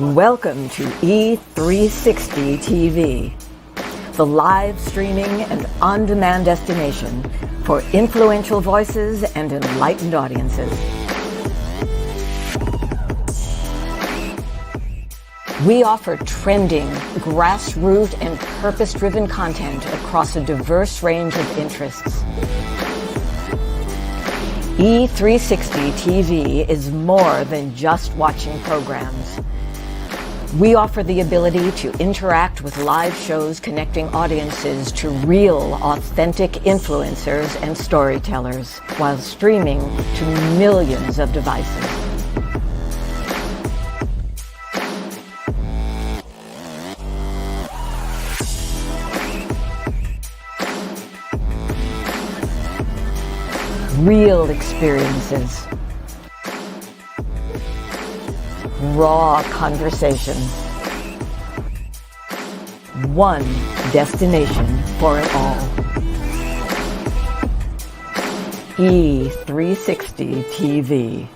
Welcome to E360 TV, the live streaming and on-demand destination for influential voices and enlightened audiences. We offer trending, grassroots, and purpose-driven content across a diverse range of interests. E360 TV is more than just watching programs. We offer the ability to interact with live shows connecting audiences to real, authentic influencers and storytellers while streaming to millions of devices. Real experiences. Raw conversation. One destination for it all. E360 TV.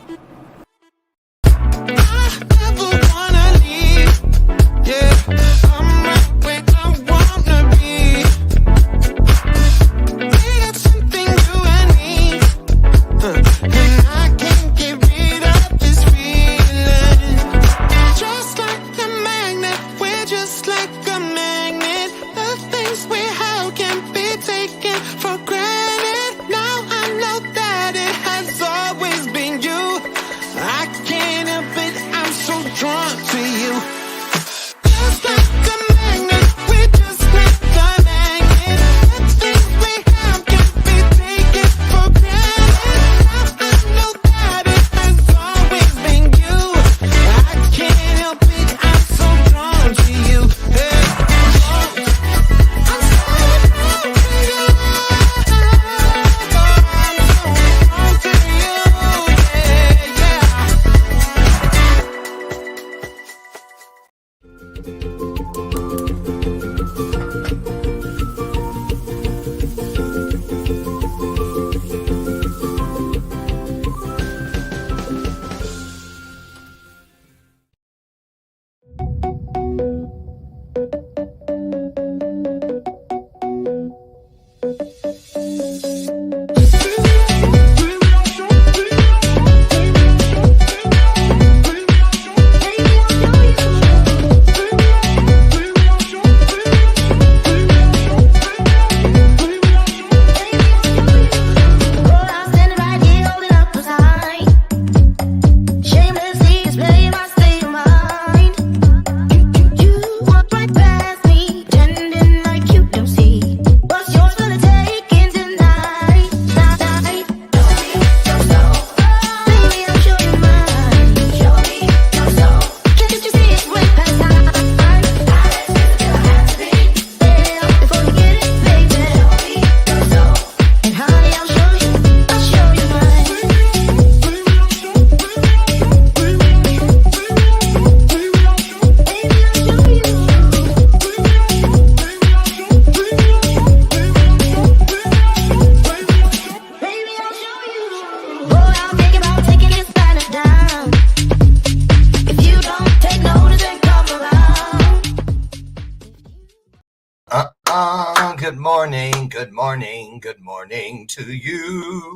Good morning to you.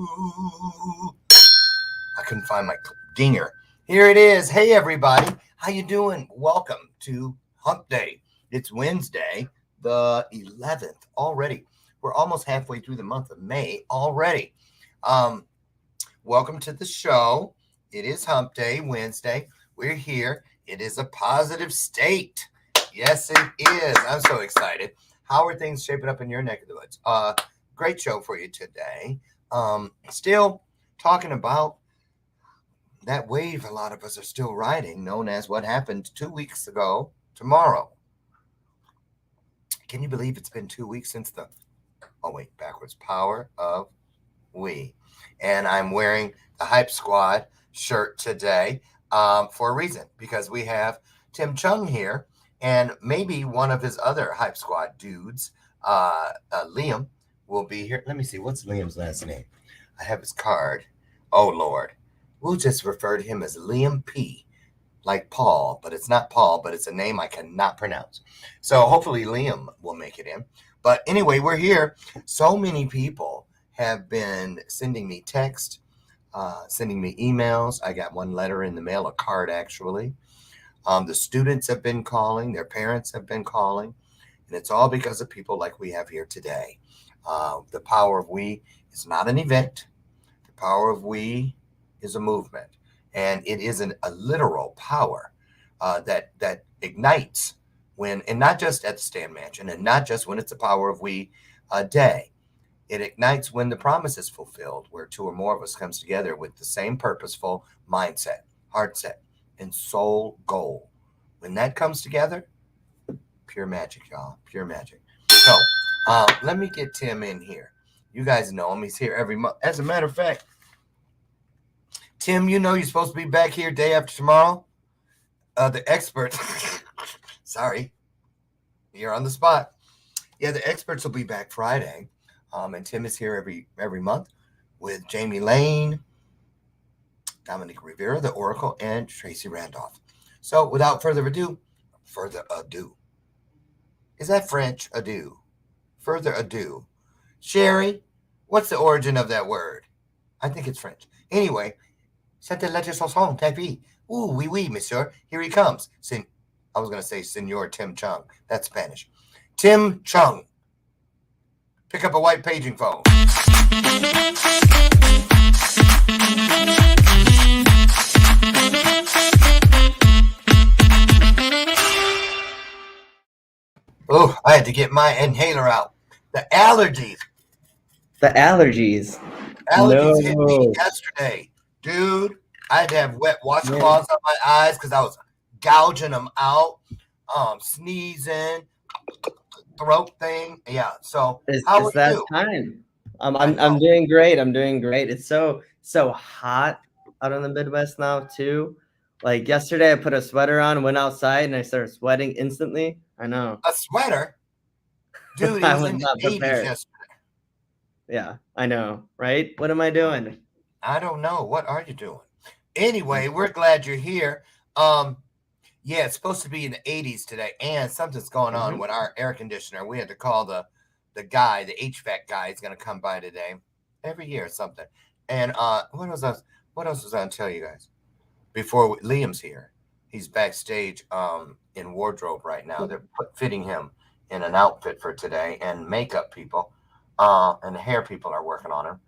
I couldn't find my dinger. Here it is. Hey, everybody. How you doing? Welcome to Hump Day. It's Wednesday, the 11th already. We're almost halfway through the month of May already. Welcome to the show. It is Hump Day, Wednesday. We're here. It is a positive state. Yes, it is. I'm so excited. How are things shaping up in your neck of the woods? Great show for you today. Still talking about that wave a lot of us are still riding, known as what happened 2 weeks ago tomorrow. Can you believe it's been 2 weeks since Power of We. And I'm wearing the Hype Squad shirt today for a reason, because we have Tim Chung here and maybe one of his other Hype Squad dudes, Liam, will be here. Let me see. What's Liam's last name? I have his card. Oh, Lord. We'll just refer to him as Liam P. like Paul, but it's not Paul, but it's a name I cannot pronounce. So hopefully Liam will make it in. But anyway, we're here. So many people have been sending me text, sending me emails. I got one letter in the mail, a card actually. The students have been calling, their parents have been calling, and it's all because of people like we have here today. The Power of We is not an event. The Power of We is a movement, and it is a literal power that ignites when, and not just at the Stand Mansion, and not just when it's the Power of We day. It ignites when the promise is fulfilled, where two or more of us comes together with the same purposeful mindset, heart set, and soul goal. When that comes together, pure magic, y'all, pure magic. So let me get Tim in here. You guys know him. He's here every month. As a matter of fact, Tim, you know you're supposed to be back here day after tomorrow. The experts, sorry, you're on the spot. Yeah, the experts will be back Friday. And Tim is here every month with Jamie Lane, Dominic Rivera, the Oracle, and Tracy Randolph. So without further ado, is that French? Adieu. Further ado. Sherry, what's the origin of that word? I think it's French. Anyway, c'est de la chanson, tapis. Ooh, oui, oui, monsieur. Here he comes. I was going to say Senor Tim Chung. That's Spanish. Tim Chung. Pick up a white paging phone. Oh, I had to get my inhaler out. The allergies. Allergies Hit me yesterday. Dude, I had to have wet washcloths on my eyes because I was gouging them out, sneezing, throat thing. Yeah. So how are that you? time? I'm doing great. I'm doing great. It's so hot out in the Midwest now too. Like yesterday, I put a sweater on, went outside, and I started sweating instantly. I know. A sweater? Dude, it was in the 80s yesterday. Yeah, I know, right? What am I doing? I don't know. What are you doing? Anyway, we're glad you're here. Yeah, it's supposed to be in the 80s today, and something's going on with our air conditioner. We had to call the guy, the HVAC guy, is going to come by today. Every year, something. And what else was I going to tell you guys? Before Liam's here, he's backstage in wardrobe right now. They're fitting him in an outfit for today, and makeup people and hair people are working on him.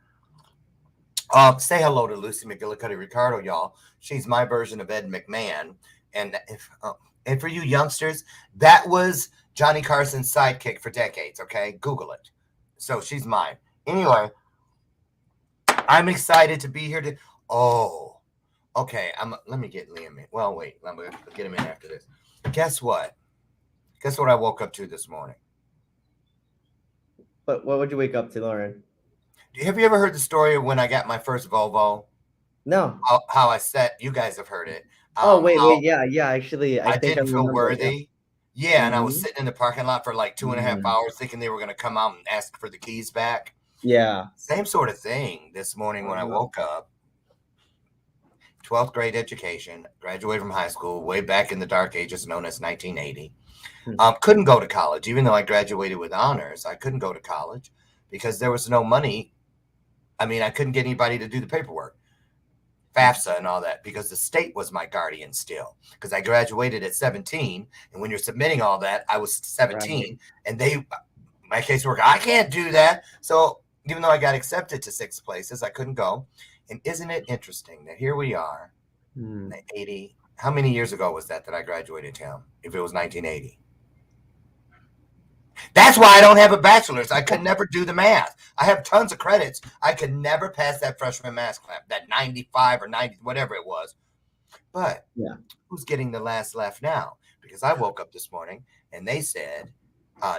Say hello to Lucy McGillicuddy Ricardo, y'all. She's my version of Ed McMahon. And for you youngsters, that was Johnny Carson's sidekick for decades, okay? Google it. So she's mine. Anyway, I'm excited to be here to... Oh, okay. Let me get Liam in. Well, wait. I'm going to get him in after this. Guess what? Guess what I woke up to this morning? What would you wake up to, Lauren? Have you ever heard the story of when I got my first Volvo? No. How I sat. You guys have heard it. Wait. Yeah. Actually, I think didn't feel worthy. Yeah, and I was sitting in the parking lot for like 2.5 hours thinking they were going to come out and ask for the keys back. Yeah. Same sort of thing this morning when I woke up. 12th grade education, graduated from high school way back in the dark ages known as 1980. Couldn't go to college, even though I graduated with honors. I couldn't go to college because there was no money. I mean, I couldn't get anybody to do the paperwork, FAFSA and all that, because the state was my guardian still. Because I graduated at 17, and when you're submitting all that, I was 17, and my caseworker, I can't do that. So even though I got accepted to 6 places, I couldn't go. And isn't it interesting that here we are, 80? How many years ago was that I graduated, Tim? If it was 1980. That's why I don't have a bachelor's. I could never do the math. I have tons of credits. I could never pass that freshman math class, that 95 or 90, whatever it was. But who's getting the last laugh now? Because I woke up this morning and they said,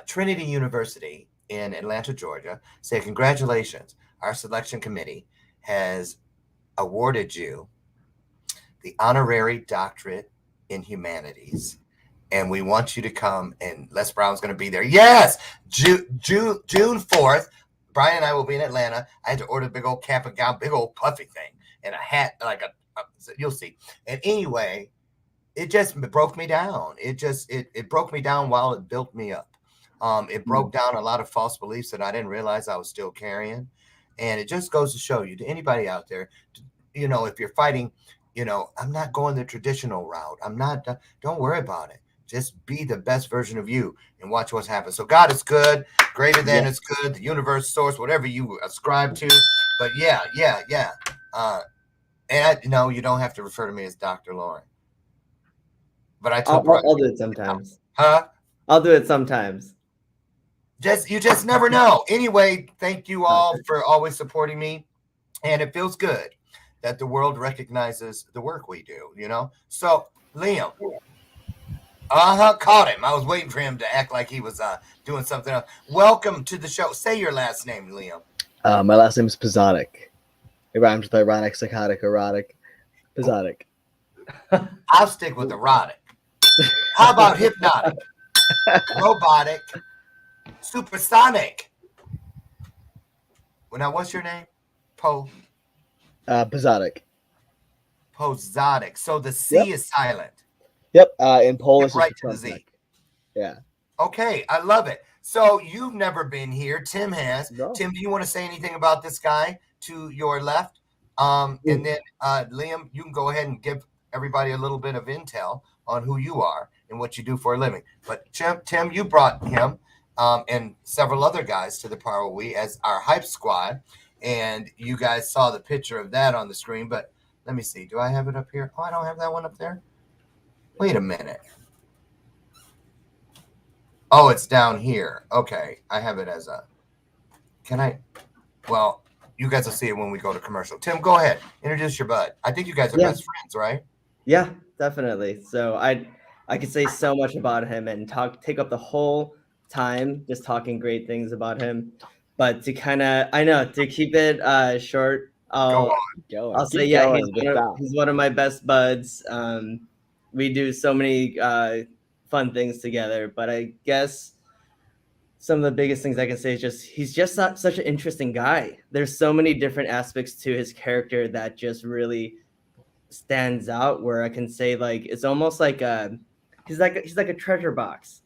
Trinity University in Atlanta, Georgia, said, congratulations. Our selection committee has awarded you the honorary doctorate in humanities. And we want you to come, and Les Brown's going to be there. Yes, June 4th. Brian and I will be in Atlanta. I had to order a big old cap and gown, big old puffy thing, and a hat, like a you'll see. And anyway, it just broke me down. It broke me down while it built me up. It broke down a lot of false beliefs that I didn't realize I was still carrying. And it just goes to show you, to anybody out there, if you're fighting, I'm not going the traditional route. I'm not, don't worry about it. Just be the best version of you and watch what's happened. So God is good, greater than is good, the universe, source, whatever you ascribe to. But yeah. And you don't have to refer to me as Dr. Lauren. But I took I'll do it sometimes. Huh? I'll do it sometimes. You just never know. Anyway, thank you all for always supporting me. And it feels good that the world recognizes the work we do, So, Liam. Caught him. I was waiting for him to act like he was doing something else. Welcome to the show. Say your last name, Liam. My last name is Pizzotic. It rhymes with ironic, psychotic, erotic. Pizzotic. I'll stick with erotic. How about hypnotic, robotic, supersonic? Well, now, what's your name? Pizzotic. Pozotic. So the C is silent. Yep. In Polish, right it's to the Z. Yeah. Okay, I love it. So you've never been here. Tim has. No. Tim, do you want to say anything about this guy to your left? And then Liam, you can go ahead and give everybody a little bit of intel on who you are and what you do for a living. But Tim, you brought him and several other guys to the Power of We as our hype squad. And you guys saw the picture of that on the screen. But let me see. Do I have it up here? Oh, I don't have that one up there. Wait a minute. Oh, it's down here. Okay. I have it as well, you guys will see it when we go to commercial. Tim, go ahead. Introduce your bud. I think you guys are best friends, right? Yeah, definitely. So I could say so much about him and take up the whole time just talking great things about him. But to keep it short, I'll say he's one of my best buds. We do so many fun things together, but I guess some of the biggest things I can say is he's just not such an interesting guy. There's so many different aspects to his character that just really stands out, where I can say it's almost like he's like a treasure box.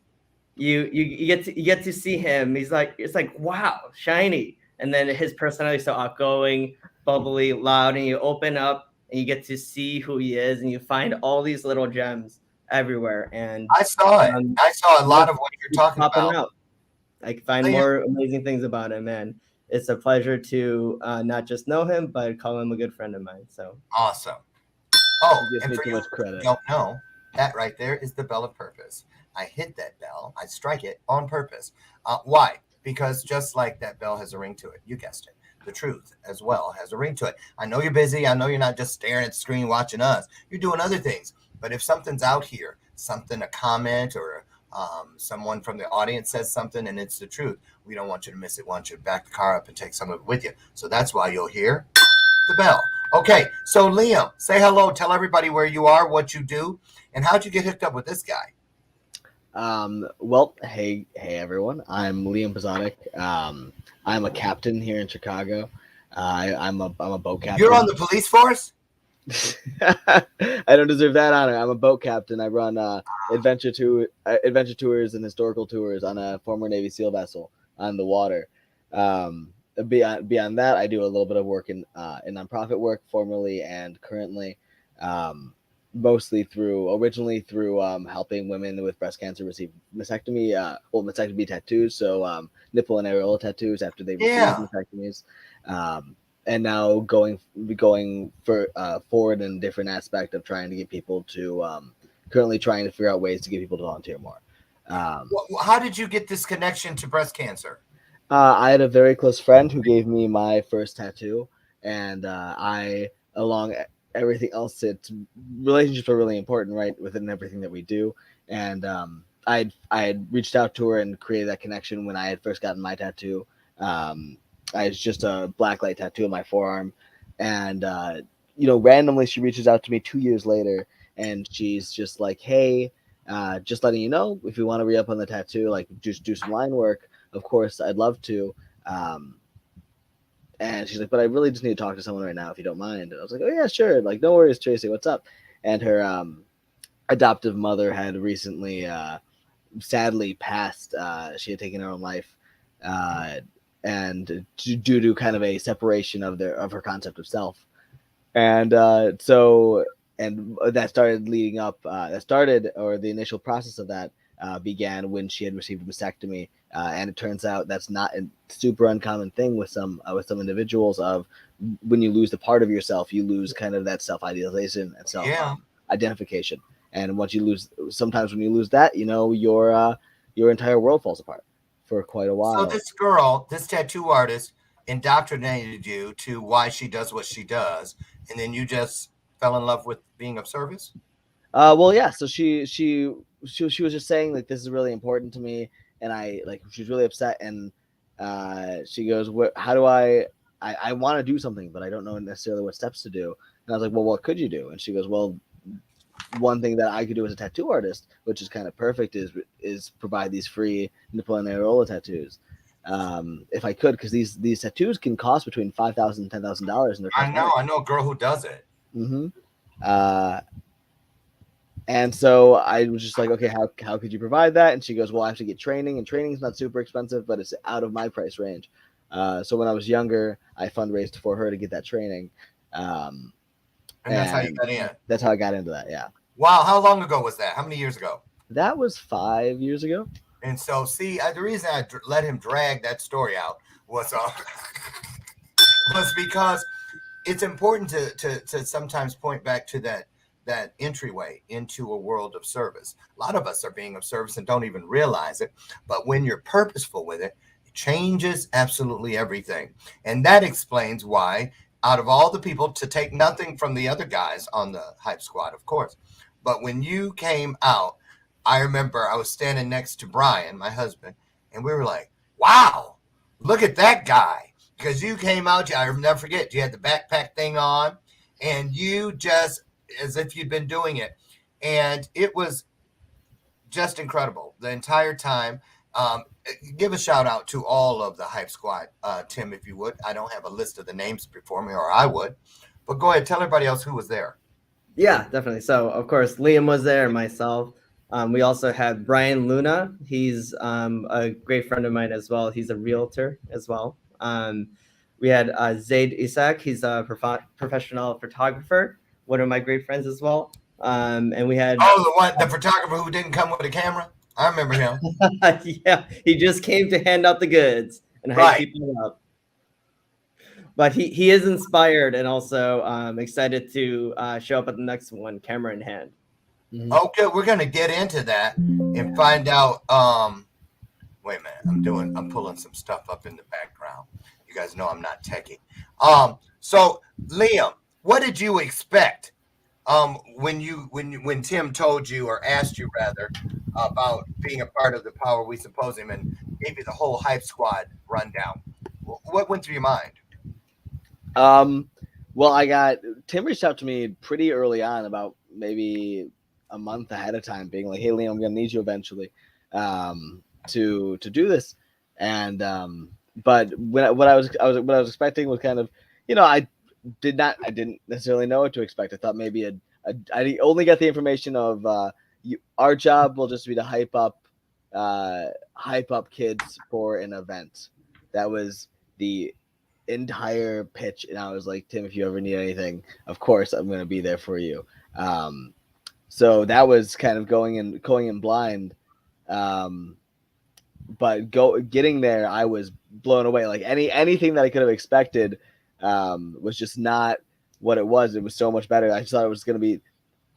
You get to see him. It's like wow, shiny. And then his personality is so outgoing, bubbly, loud, and you open up and you get to see who he is, and you find all these little gems everywhere. And I saw it. I saw a lot of what you're talking about. I find more amazing things about him, and it's a pleasure to not just know him, but call him a good friend of mine. So awesome. Oh, and for you who don't know, that right there is the bell of purpose. I hit that bell. I strike it on purpose. Why? Because just like that bell has a ring to it, you guessed it. The truth as well has a ring to it. I know you're busy. I know you're not just staring at the screen watching us. You're doing other things. But if something's out here, a comment or someone from the audience says something and it's the truth, we don't want you to miss it. We want you to back the car up and take some of it with you. So that's why you'll hear the bell. Okay, so Liam, say hello. Tell everybody where you are, what you do, and how'd you get hooked up with this guy? Well, hey everyone. I'm Liam Pizzotic. I'm a captain here in Chicago. I'm a boat captain. You're on the police force? I don't deserve that honor. I'm a boat captain. I run adventure tours and historical tours on a former Navy SEAL vessel on the water. Beyond that, I do a little bit of work in nonprofit work, formerly and currently, originally through helping women with breast cancer receive mastectomy tattoos, so nipple and areola tattoos after they receive mastectomies, and now going forward in a different aspect of trying to get people to currently trying to figure out ways to get people to volunteer more. How did you get this connection to breast cancer? I had a very close friend who gave me my first tattoo, and I, along everything else, relationships are really important, right, within everything that we do. And I had reached out to her and created that connection when I had first gotten my tattoo. It's just a black light tattoo on my forearm, and randomly she reaches out to me 2 years later, and she's just like, "Hey, just letting you know, if you want to re-up on the tattoo, like just do some line work. Of course, I'd love to." And she's like, "But I really just need to talk to someone right now, if you don't mind." And I was like, "Oh yeah, sure. Like, no worries, Tracy. What's up?" And her adoptive mother had recently sadly passed. She had taken her own life, and due to kind of a separation of her concept of self, and that started leading up. Or the initial process of that began when she had received a mastectomy, and it turns out that's not a super uncommon thing with some individuals. Of when you lose the part of yourself, you lose kind of that self idealization and self identification. And once you lose, sometimes when you lose that, your entire world falls apart for quite a while. So this girl, this tattoo artist, indoctrinated you to why she does what she does, and then you just fell in love with being of service. Well, yeah. So she was just saying like this is really important to me, and she was really upset, and she goes, how do I want to do something, but I don't know necessarily what steps to do. And I was like, well, what could you do? And she goes, well, one thing that I could do as a tattoo artist, which is kind of perfect, is provide these free nipple and areola tattoos. If I could, because these tattoos can cost between $5,000 and $10,000, and I know a girl who does it. Mm-hmm. And so I was just like, okay, how could you provide that? And she goes, well, I have to get training, and training is not super expensive, but it's out of my price range. So when I was younger, I fundraised for her to get that training. And that's how you got in. That's how I got into that. Yeah. Wow. How long ago was that? How many years ago? That was 5 years ago. And so, see, the reason I let him drag that story out was because it's important to sometimes point back to that entryway into a world of service. A lot of us are being of service and don't even realize it. But when you're purposeful with it, it changes absolutely everything. And that explains why, out of all the people, to take nothing from the other guys on the Hype Squad, of course, but when you came out, I remember I was standing next to Brian, my husband, and we were like, wow, look at that guy. Because you came out, I'll never forget, you had the backpack thing on, and you just, as if you'd been doing it. And it was just incredible the entire time. Give a shout out to all of the Hype Squad, Tim, if you would. I don't have a list of the names before me, or I would. But go ahead, tell everybody else who was there. Yeah, definitely. So, of course, Liam was there, and myself. We also had Brian Luna. He's a great friend of mine as well. He's a realtor as well. We had Zaid Isak. He's a professional photographer, one of my great friends as well. And we had the photographer who didn't come with a camera. I remember him. Yeah, he just came to hand out the goods and hype people up. But he is inspired and also excited to show up at the next one, camera in hand. Mm-hmm. Okay, we're gonna get into that and find out. Wait a minute, I'm pulling some stuff up in the background. You guys know I'm not techie. So Liam, what did you expect when Tim told you, or asked you rather, about being a part of the Power We Symposium and gave you the whole Hype Squad rundown? What went through your mind? Well, Tim reached out to me pretty early on, about maybe a month ahead of time, being like, hey Liam, I'm gonna need you eventually to do this. And but what I was expecting was kind of, I didn't necessarily know what to expect. I thought maybe I only got the information of our job will just be to hype up kids for an event. That was the entire pitch. And I was like, Tim, if you ever need anything, of course I'm going to be there for you. So that was kind of going in blind. But getting there, I was blown away. Like anything that I could have expected was just not what it was. It was so much better. I just thought it was going to be,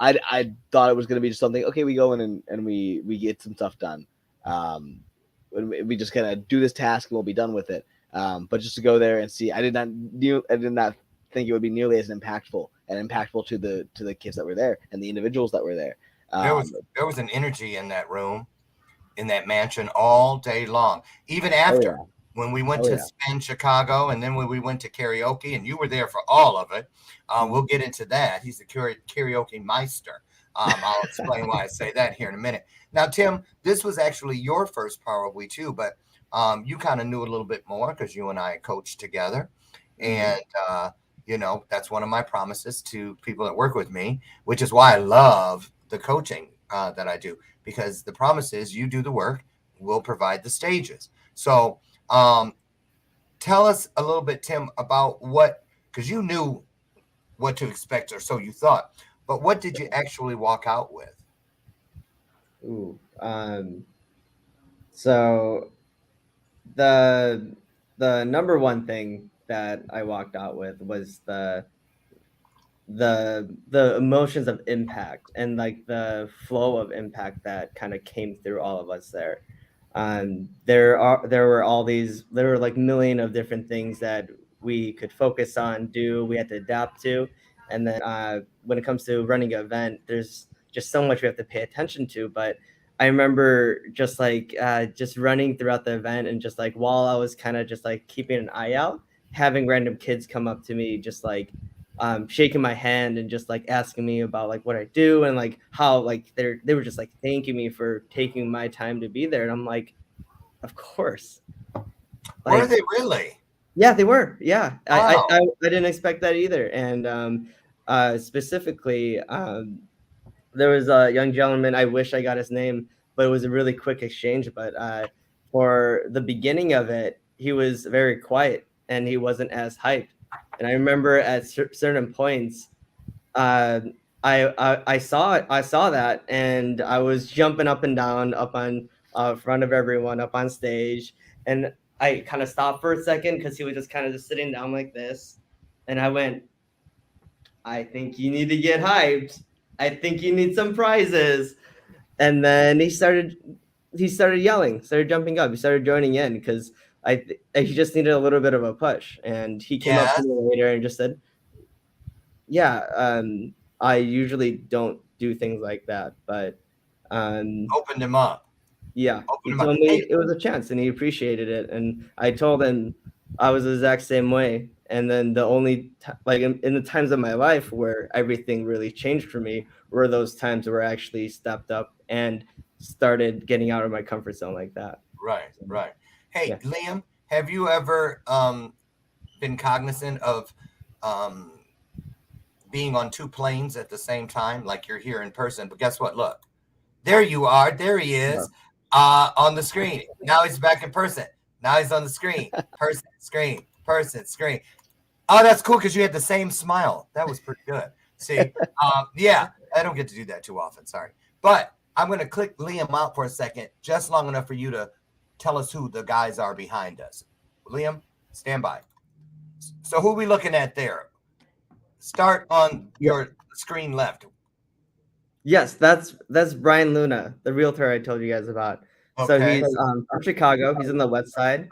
I thought it was going to be just something, okay, we go in and we get some stuff done. We just kind of do this task and we'll be done with it. But just to go there and see, I did not think it would be nearly as impactful to the kids that were there and the individuals that were there. There was an energy in that room, in that mansion, all day long. Even after, when we went to spend Chicago, and then when we went to karaoke, and you were there for all of it. We'll get into that. He's the karaoke meister. I'll explain why I say that here in a minute. Now, Tim, this was actually your first Power of We too, but you kind of knew a little bit more because you and I coached together. And, that's one of my promises to people that work with me, which is why I love the coaching that I do, because the promise is you do the work, we'll provide the stages. So tell us a little bit, Tim, about what, because you knew what to expect, or so you thought, but what did you actually walk out with? Ooh, so the number one thing that I walked out with was the emotions of impact, and like the flow of impact that kind of came through all of us there. There were like million of different things that we could focus on, we had to adapt to. And then when it comes to running an event, there's just so much we have to pay attention to. But I remember just like just running throughout the event, and just like while I was kind of just like keeping an eye out, having random kids come up to me, just like shaking my hand and just like asking me about like what I do, and like how like they were just like thanking me for taking my time to be there. And I'm like, of course. Were they really? Yeah, they were. Yeah. Wow. I didn't expect that either. And specifically, there was a young gentleman, I wish I got his name, but it was a really quick exchange. But for the beginning of it, he was very quiet and he wasn't as hyped. And I remember at certain points, I saw that, and I was jumping up and down up on front of everyone up on stage, and I kind of stopped for a second because he was just kind of just sitting down like this, and I went, I think you need to get hyped. I think you need some prizes. And then he started yelling, started jumping up, he started joining in because he just needed a little bit of a push. And he came up to me later and just said, yeah, I usually don't do things like that, but Opened him up. Yeah, he told me it was a chance and he appreciated it. And I told him I was the exact same way. And then the only like in the times of my life where everything really changed for me were those times where I actually stepped up and started getting out of my comfort zone like that. Right. Hey, yeah. Liam, have you ever been cognizant of being on two planes at the same time? Like you're here in person, but guess what? Look, there you are. There he is on the screen. Now he's back in person. Now he's on the screen. Person, screen, person, screen. Oh, that's cool because you had the same smile. That was pretty good. See, yeah, I don't get to do that too often. Sorry. But I'm going to click Liam out for a second, just long enough for you to tell us who the guys are behind us. Liam, stand by. So who are we looking at there? Start on your screen left. Yes, that's Brian Luna, the realtor I told you guys about. Okay. So he's from Chicago. He's on the west side.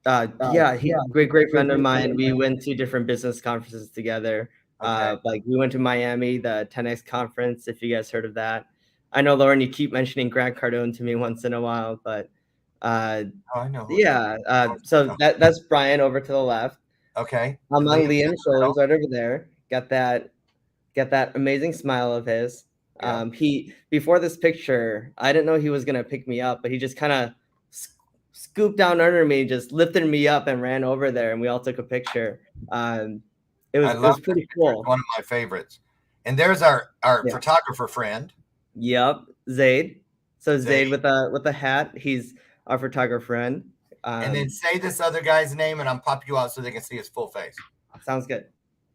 Yeah, he's a great friend of mine. We went to different business conferences together. Okay. Like we went to Miami, the 10X conference, if you guys heard of that. I know, Lauren, you keep mentioning Grant Cardone to me once in a while, but I know. Yeah, so that's Brian over to the left. Okay. I'm on Liam's shoulders right over there. Got that amazing smile of his. Yeah. He before this picture, I didn't know he was gonna pick me up, but he just kind of scooped down under me, just lifted me up and ran over there, and we all took a picture. It was pretty cool. One of my favorites. And there's our photographer friend. Yep, Zaid. So Zaid with a hat. He's our photographer friend. And then say this other guy's name, and I'll pop you out so they can see his full face. Sounds good.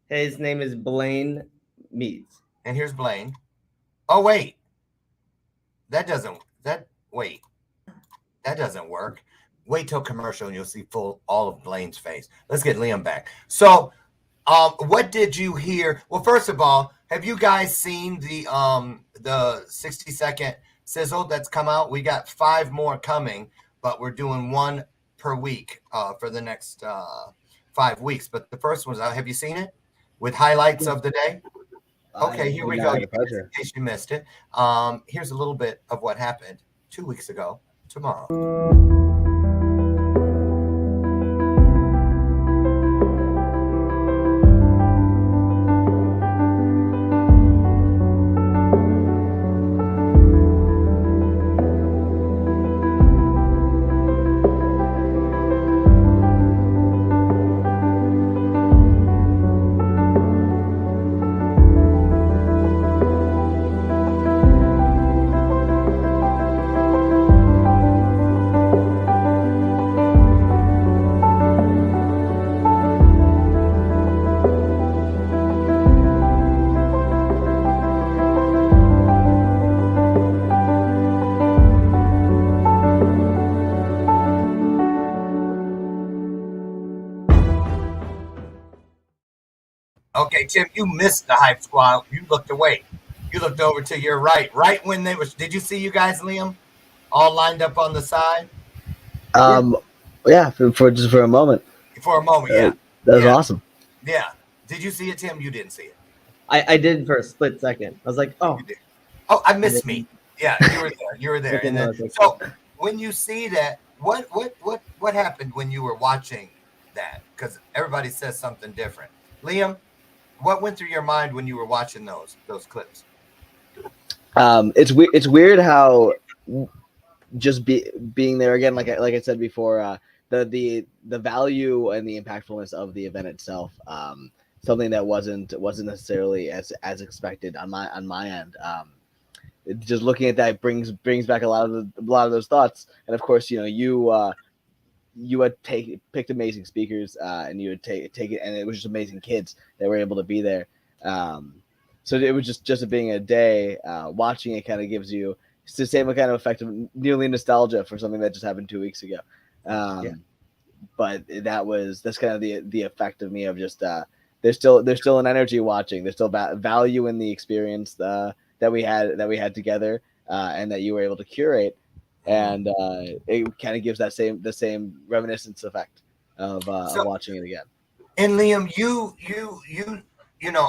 His name is Blaine Meads. And here's Blaine. Oh wait, that doesn't work. Wait till commercial and you'll see all of Blaine's face. Let's get Liam back. So, what did you hear? Well, first of all, have you guys seen the 60-second sizzle that's come out? We got 5 more coming, but we're doing 1 per week for the next 5 weeks. But the first one's out. Have you seen it with highlights of the day? Okay, here we go. In case you missed it, here's a little bit of what happened 2 weeks ago tomorrow. Okay, Tim, you missed the hype squad. You looked away. You looked over to your right. Right when they was. Did you see you guys, Liam, all lined up on the side Um, yeah, for a moment, for a moment? uh, Yeah, that was yeah, awesome. yeah. Did you see it, Tim? You didn't see it. I did for a split second. I was like, You oh, did. Oh, I and missed me. then Yeah, you were there. You were there. within And then, those, so when you see that, what happened when you were watching that? Because everybody says something different. Liam, what went through your mind when you were watching those clips? It's weird how just being there again, like I said before, the value and the impactfulness of the event itself, something that wasn't necessarily as expected on my end. Just looking at that brings back a lot of those thoughts, and of course, you had picked amazing speakers, and you would take it, and it was just amazing kids that were able to be there. So it was just being a day, watching it kind of gives you it's the same kind of effect of nearly nostalgia for something that just happened 2 weeks ago. Yeah. But that's kind of the effect of me of just there's still an energy watching. There's still value in the experience that we had together, and that you were able to curate, and it kind of gives the same reminiscence effect of So, watching it again. and Liam,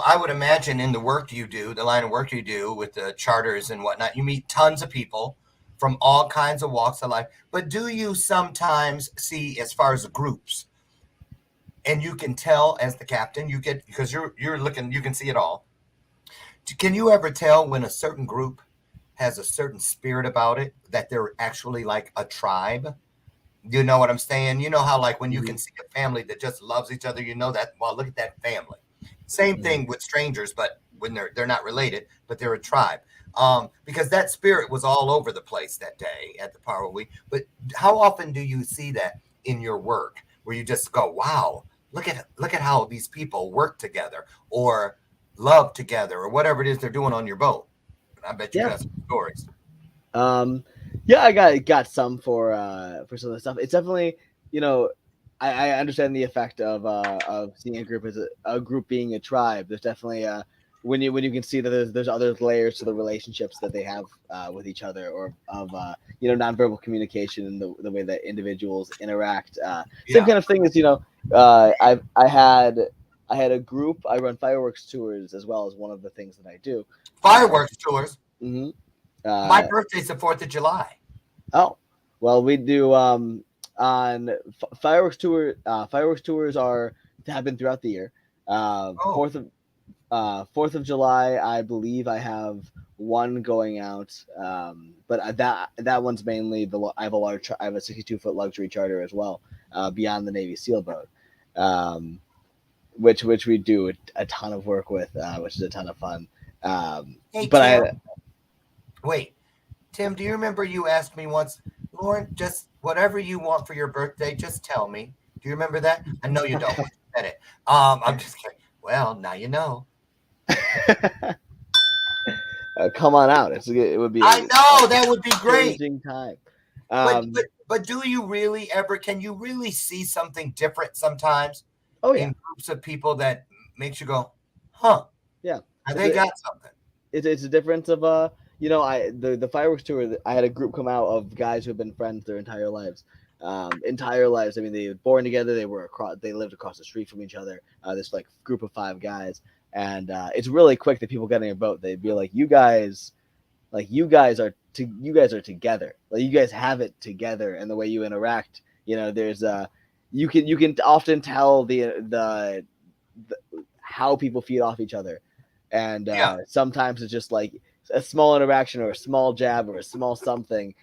I would imagine in the work you do, the line of work you do with the charters and whatnot, you meet tons of people from all kinds of walks of life. But do you sometimes see, as far as groups, and you can tell as the captain, you get because you're looking, you can see it all. Can you ever tell when a certain group has a certain spirit about it, that they're actually like a tribe? You know what I'm saying? You know how, like, when you can see a family that just loves each other, you know that, well, look at that family. Same thing with strangers, but when they're not related, but they're a tribe. Because that spirit was all over the place that day at the Power Week. But how often do you see that in your work, where you just go, "Wow, look at how these people work together, or love together, or whatever it is they're doing on your boat"? I bet you Yeah. got some stories. Yeah, I got some for some of the stuff. It's definitely, I understand the effect of seeing a group as a group being a tribe. There's definitely when you can see that there's other layers to the relationships that they have with each other, or of nonverbal communication and the way that individuals interact. Same Yeah. kind of thing as I had a group. I run fireworks tours as well as one of the things that I do. Fireworks tours. hmm My birthday's the 4th of July. Oh, well, we do on fireworks tour. Fireworks tours are to happen throughout the year. Oh, Fourth of July, I believe I have one going out. But that one's mainly I have I have a 62-foot luxury charter as well, beyond the Navy SEAL boat, which we do a ton of work with, which is a ton of fun. hey, But Tim. Wait, Tim, do you remember you asked me once, Lauren, just whatever you want for your birthday, just tell me. Do you remember that? I know you don't. You said it. I'm just kidding. Well, now you know. come on out. It would be I know that would be great. changing time. But Um, but but do you really ever? Can you really see something different sometimes oh yeah, in groups of people that makes you go, huh? yeah. Have It's they a, got something? it's a difference of the fireworks tour. I had a group come out of guys who have been friends their entire lives. Entire lives. I mean, they were born together. They lived across the street from each other. This like group of 5 guys, and it's really quick that people get in your boat. They'd be like, you guys are together. Like you guys have it together, and the way you interact. There's you can often tell the how people feed off each other, and Yeah. sometimes it's just like a small interaction or a small jab or a small something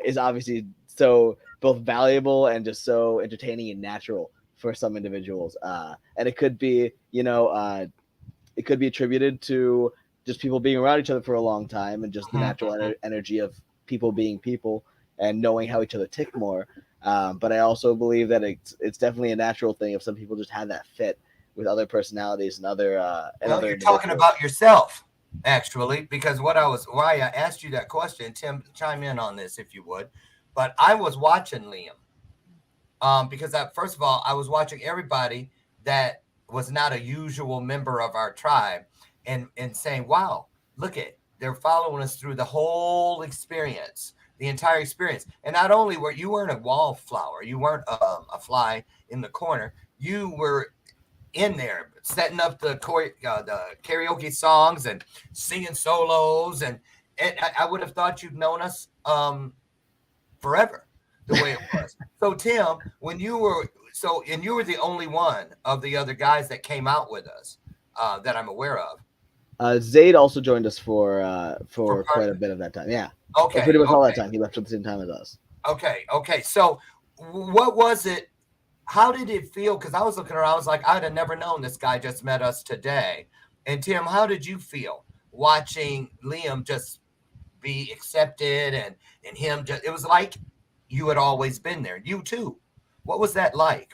is obviously so both valuable and just so entertaining and natural for some individuals, and it could be attributed to just people being around each other for a long time, and just the natural energy of people being people and knowing how each other tick more. But I also believe that it's definitely a natural thing if some people just have that fit with other personalities and other Well, you're talking about yourself, actually, because why I asked you that question. Tim, chime in on this if you would. But I was watching Liam, because first of all, I was watching everybody that was not a usual member of our tribe, and saying, wow, look at, they're following us through the whole experience, the entire experience. And not only you weren't a wallflower, you weren't a fly in the corner, you were in there setting up the karaoke songs and singing solos, and I would have thought you'd known us forever, the way it was. So Tim, when you were and you were the only one of the other guys that came out with us that I'm aware of. Zayd also joined us for quite a bit of that time. Yeah. Okay. Pretty much all that time. He left at the same time as us. Okay. So what was it? How did it feel? Because I was looking around, I was like, I'd have never known this guy just met us today. And Tim, how did you feel watching Liam just be accepted and him just, it was like you had always been there. You too. What was that like?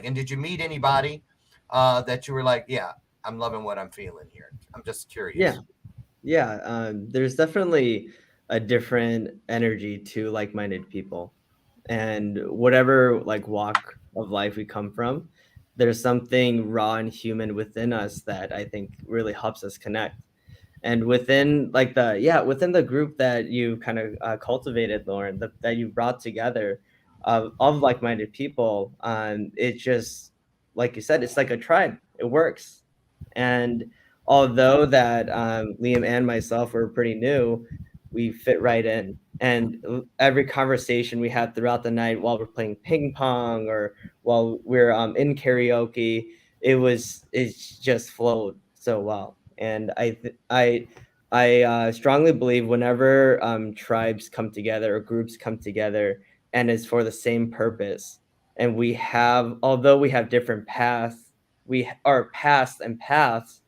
And did you meet anybody that you were like, yeah, I'm loving what I'm feeling here? I'm just curious. Yeah. There's definitely a different energy to like-minded people, and whatever like walk of life we come from, there's something raw and human within us that I think really helps us connect. And within within the group that you kind of cultivated, Lauren, that you brought together of like-minded people, it just, like you said, it's like a tribe. It works. And although that Liam and myself were pretty new, we fit right in. And every conversation we had throughout the night while we're playing ping pong or while we're in karaoke, it just flowed so well. And I strongly believe whenever tribes come together or groups come together and it's for the same purpose, and although we have different paths, we are paths and paths,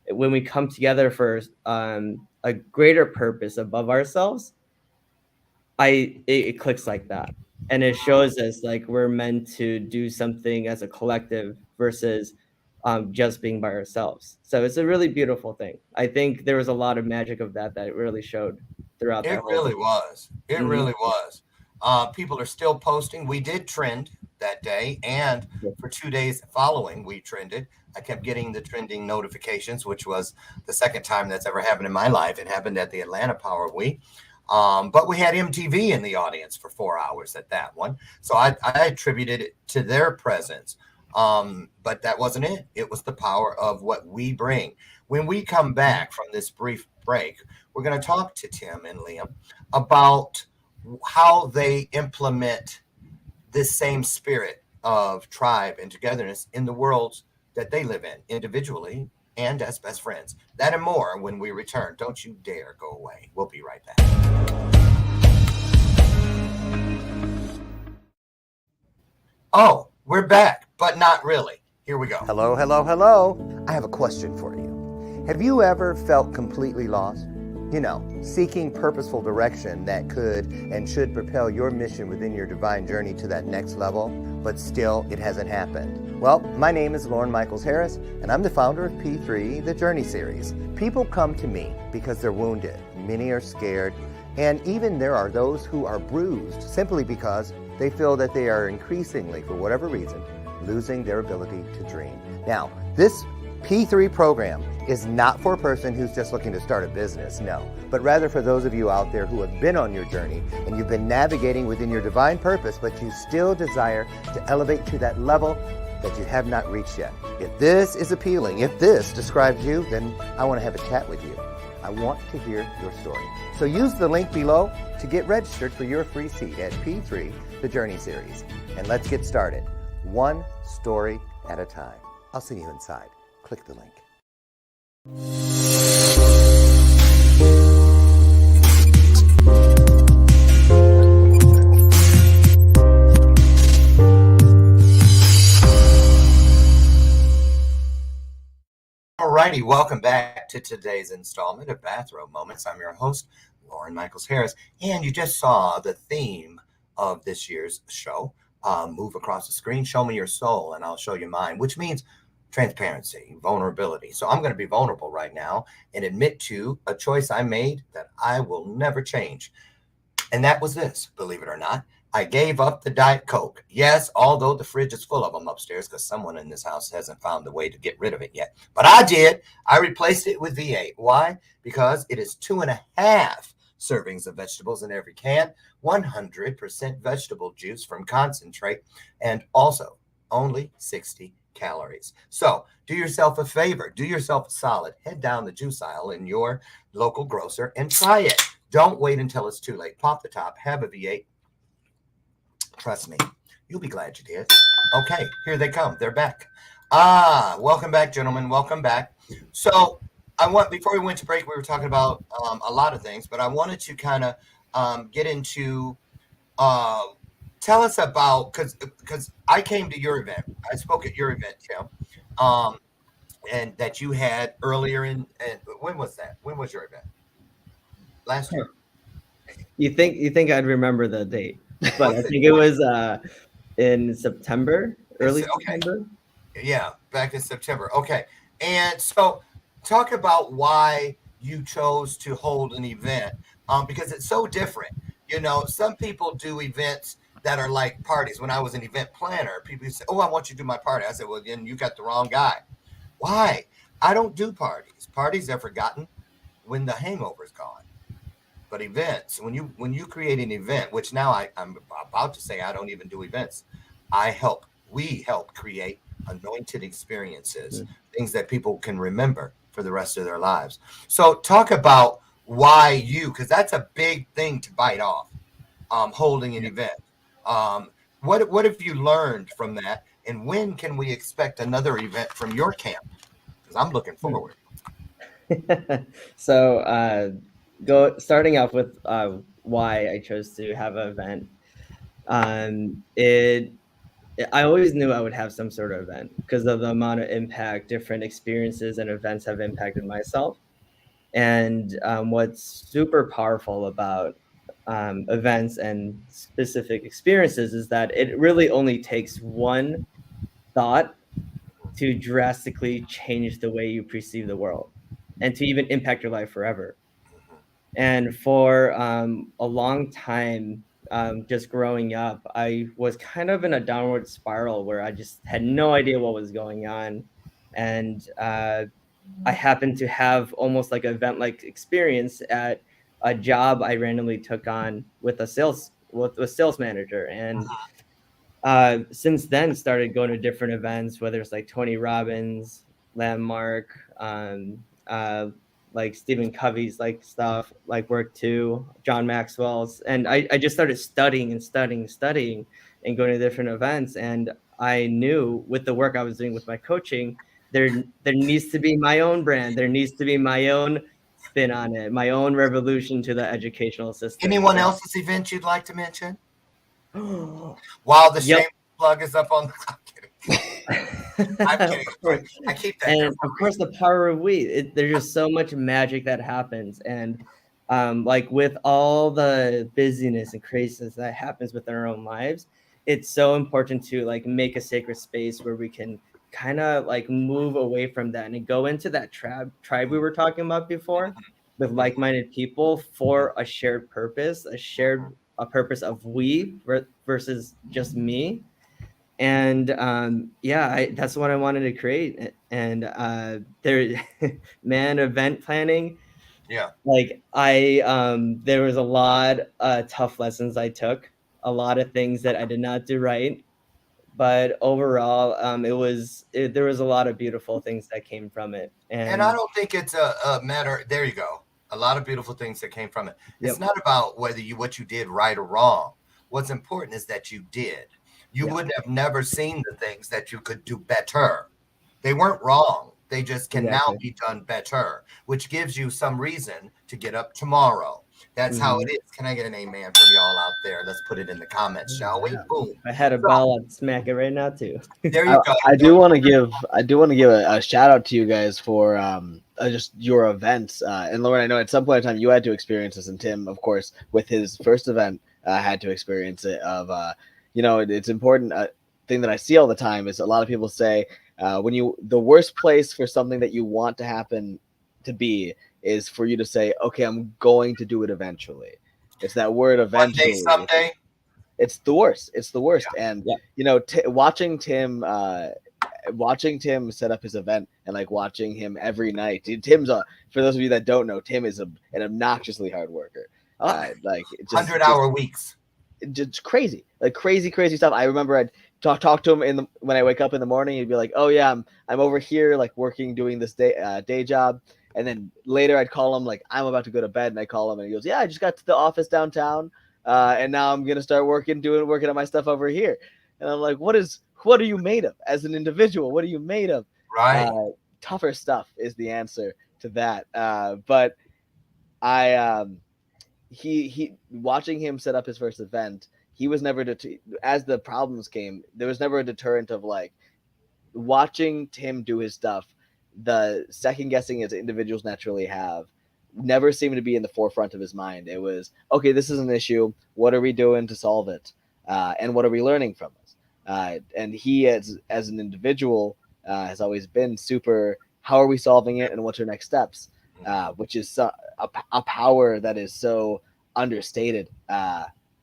when we come together for a greater purpose above ourselves, it clicks like that. And it shows us like we're meant to do something as a collective versus just being by ourselves. So it's a really beautiful thing. I think there was a lot of magic of that really showed throughout. It really was. It really was. People are still posting. We did trend that day, and for 2 days following, we trended. I kept getting the trending notifications, which was the second time that's ever happened in my life. It happened at the Atlanta Power of We. But we had MTV in the audience for 4 hours at that one. So I attributed it to their presence. But that wasn't it. It was the power of what we bring. When we come back from this brief break, we're going to talk to Tim and Liam about how they implement this same spirit of tribe and togetherness in the worlds that they live in, individually and as best friends. That and more when we return. Don't you dare go away. We'll be right back. Oh, we're back, but not really. Here we go. Hello, hello, hello. I have a question for you. Have you ever felt completely lost? You know, seeking purposeful direction that could and should propel your mission within your divine journey to that next level, but still it hasn't happened. Well, my name is Lauren Michaels Harris, and I'm the founder of P3, the Journey Series. People come to me because they're wounded. Many are scared, and even there are those who are bruised simply because they feel that they are increasingly, for whatever reason, losing their ability to dream. Now, this P3 program is not for a person who's just looking to start a business, no, but rather for those of you out there who have been on your journey and you've been navigating within your divine purpose, but you still desire to elevate to that level that you have not reached yet. If this is appealing, if this describes you, then I want to have a chat with you. I want to hear your story. So use the link below to get registered for your free seat at P3, the Journey Series. And let's get started, one story at a time. I'll see you inside. Click the link. Alrighty, welcome back to today's installment of Bathrobe Moments. I'm your host, Lauren Michaels Harris, and you just saw the theme of this year's show. Move across the screen, show me your soul, and I'll show you mine, which means transparency, vulnerability. So I'm going to be vulnerable right now and admit to a choice I made that I will never change. And that was this, believe it or not, I gave up the Diet Coke. Yes, although the fridge is full of them upstairs because someone in this house hasn't found a way to get rid of it yet. But I did. I replaced it with V8. Why? Because it is 2.5 servings of vegetables in every can, 100% vegetable juice from concentrate, and also only 60 calories. So do yourself a favor. Do yourself a solid. Head down the juice aisle in your local grocer and try it. Don't wait until it's too late. Pop the top. Have a V8. Trust me, you'll be glad you did. Okay, here they come. They're back. Welcome back, gentlemen. Welcome back. So before we went to break, we were talking about a lot of things, but I wanted to kind of get into, tell us about, because I came to your event. I spoke at your event, Tim, and that you had earlier and when was that? When was your event? Last year. You think I'd remember the date, but I think it was in September, early September. Yeah, back in September. Okay. And so talk about why you chose to hold an event, because it's so different. You know, some people do events that are like parties. When I was an event planner, people say, "Oh, I want you to do my party." I said, "Well, then you got the wrong guy." Why? I don't do parties. Parties are forgotten when the hangover's gone. But events, when you create an event, which now I'm about to say I don't even do events. We help create anointed experiences, things that people can remember for the rest of their lives. So talk about why because that's a big thing to bite off, holding an event. What have you learned from that? And when can we expect another event from your camp? Because I'm looking forward. So starting off with why I chose to have an event. I always knew I would have some sort of event because of the amount of impact different experiences and events have impacted myself. And what's super powerful about events and specific experiences is that it really only takes one thought to drastically change the way you perceive the world and to even impact your life forever. And for a long time, just growing up, I was kind of in a downward spiral where I just had no idea what was going on. And I happened to have almost like an event-like experience at a job I randomly took on with a sales manager. And since then started going to different events, whether it's like Tony Robbins, Landmark, like Stephen Covey's like stuff, like work too, John Maxwell's. And I just started studying and going to different events. And I knew with the work I was doing with my coaching, there needs to be my own brand. There needs to be my own spin on it, my own revolution to the educational system. Anyone else's event you'd like to mention? While the shame plug is up on the I'm kidding. I'm kidding. I keep that. And of course, the Power of We. There's just so much magic that happens, and like with all the busyness and craziness that happens within our own lives, it's so important to like make a sacred space where we can kind of like move away from that and go into that tribe we were talking about before, with like-minded people for a shared purpose, a purpose of we versus just me. And that's what I wanted to create. And event planning, like there was a lot of tough lessons I took, a lot of things that I did not do right, but overall there was a lot of beautiful things that came from it. And I don't think it's a matter, there you go, a lot of beautiful things that came from it. It's not about what you did right or wrong. What's important is that you did. You would have never seen the things that you could do better. They weren't wrong. They just can now be done better, which gives you some reason to get up tomorrow. That's how it is. Can I get an amen from y'all out there? Let's put it in the comments, shall we? Boom. I had a ball, I'd smack it right now too. There you go. I do want to give a shout out to you guys for just your events. And Lauren, I know at some point in time you had to experience this, and Tim, of course, with his first event, had to experience it. It's important. Thing that I see all the time is a lot of people say the worst place for something that you want to happen to be is for you to say, okay, I'm going to do it eventually. It's that word eventually. Someday. It's the worst. It's the worst. Yeah. And Yeah. you know, watching Tim set up his event and like watching him every night. Tim's for those of you that don't know, Tim is an obnoxiously hard worker. Like just 100-hour weeks. just crazy, like crazy stuff. I remember I'd talk to him when I wake up in the morning. He'd be like, "Oh yeah, I'm over here like working, doing this day job." And then later I'd call him like I'm about to go to bed, and I call him and he goes, "Yeah, I just got to the office downtown, and now I'm gonna start working on my stuff over here." And I'm like, "What are you made of as an individual? What are you made of?" Right. Tougher stuff is the answer to that. But I he watching him set up his first event, he was never as the problems came, there was never a deterrent of like watching Tim do his stuff. The second guessing as individuals naturally have never seemed to be in the forefront of his mind. It was, okay, this is an issue. What are we doing to solve it? And what are we learning from it? And he, as an individual, has always been super, how are we solving it and what's our next steps? Which is a power that is so understated